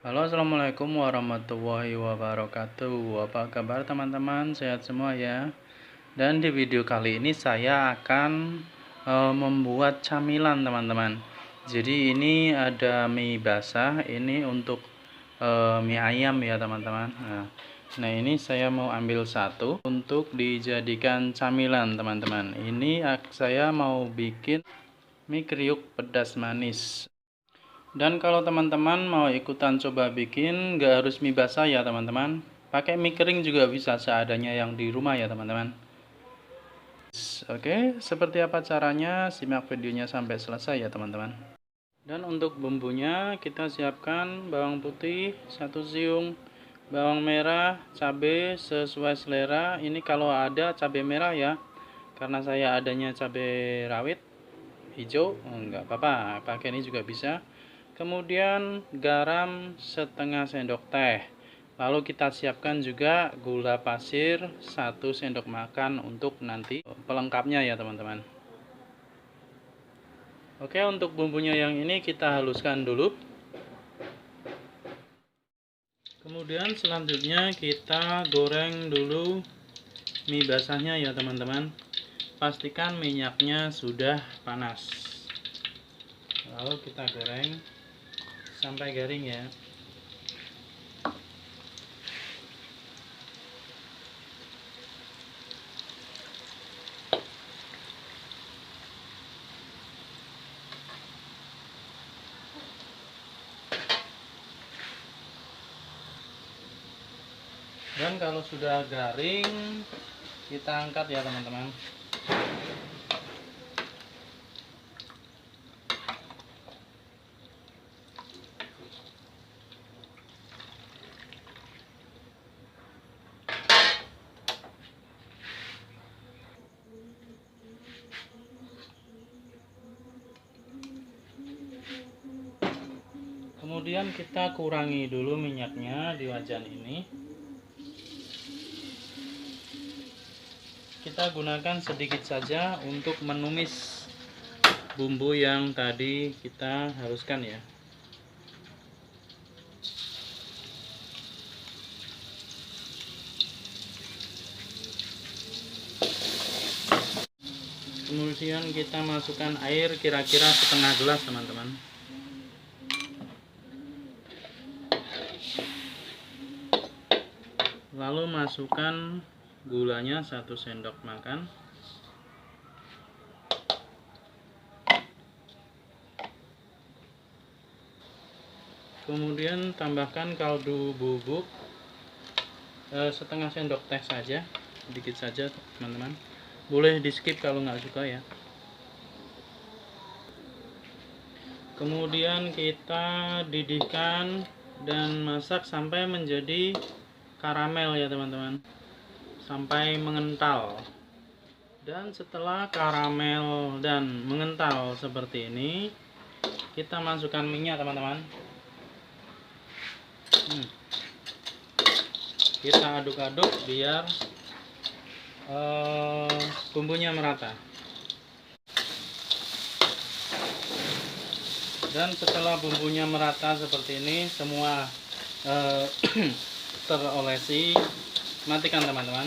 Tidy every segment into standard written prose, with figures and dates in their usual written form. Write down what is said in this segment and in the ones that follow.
Halo, assalamualaikum warahmatullahi wabarakatuh. Apa kabar teman-teman? Sehat semua ya. Dan di video kali ini saya akan membuat camilan teman-teman. Jadi ini ada mie basah, ini untuk mie ayam ya teman-teman. Nah ini saya mau ambil satu untuk dijadikan camilan teman-teman. Ini saya mau bikin mie kriuk pedas manis. Dan kalau teman-teman mau ikutan coba bikin, nggak harus mie basah ya teman-teman. Pakai mie kering juga bisa seadanya yang di rumah ya teman-teman. Oke, seperti apa caranya? Simak videonya sampai selesai ya teman-teman. Dan untuk bumbunya kita siapkan bawang putih 1 siung, bawang merah, cabai sesuai selera. Ini kalau ada cabai merah ya, karena saya adanya cabai rawit hijau, enggak apa-apa, pakai ini juga bisa. Kemudian garam setengah sendok teh. Lalu kita siapkan juga gula pasir 1 sendok makan untuk nanti pelengkapnya ya teman-teman. Oke, untuk bumbunya yang ini kita haluskan dulu. Kemudian selanjutnya kita goreng dulu mie basahnya ya teman-teman. Pastikan minyaknya sudah panas. Lalu kita goreng sampai garing ya. Dan kalau sudah garing kita angkat ya teman-teman. Kemudian kita kurangi dulu minyaknya di wajan ini. Kita gunakan sedikit saja untuk menumis bumbu yang tadi kita haluskan ya. Kemudian kita masukkan air kira-kira setengah gelas teman-teman. Lalu masukkan gulanya 1 sendok makan. Kemudian tambahkan kaldu bubuk setengah sendok teh saja, sedikit saja teman-teman. Boleh di skip kalau nggak suka ya. Kemudian kita didihkan dan masak sampai menjadi karamel ya teman-teman, sampai mengental. Dan setelah karamel dan mengental seperti ini, kita masukkan minyak teman-teman. Kita aduk-aduk biar bumbunya merata. Dan setelah bumbunya merata seperti ini, semua terolesi, matikan teman-teman.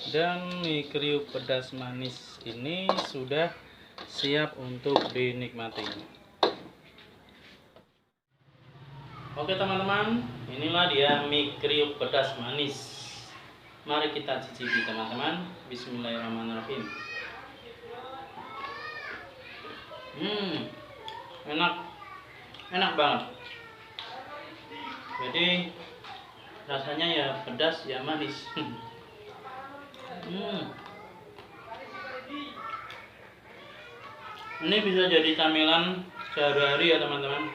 Dan mie kriuk pedas manis ini sudah siap untuk dinikmati. Oke teman-teman, inilah dia mie kriuk pedas manis. Mari kita cicipi teman-teman. Bismillahirrahmanirrahim. Enak banget. Jadi rasanya ya pedas ya manis. Ini bisa jadi camilan sehari-hari ya teman-teman.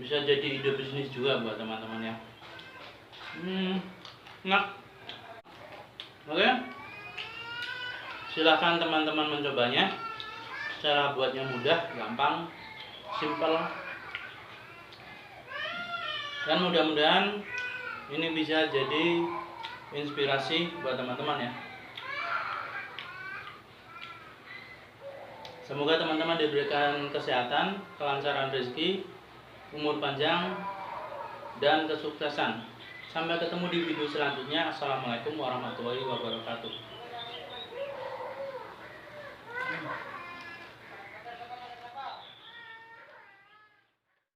Bisa jadi ide bisnis juga buat teman-teman ya. Enak. Oke, silahkan teman-teman mencobanya. Cara buatnya mudah, gampang, simple, dan mudah-mudahan ini bisa jadi inspirasi buat teman-teman ya. Semoga teman-teman diberikan kesehatan, kelancaran rezeki, umur panjang, dan kesuksesan. Sampai ketemu di video selanjutnya. Assalamualaikum warahmatullahi wabarakatuh.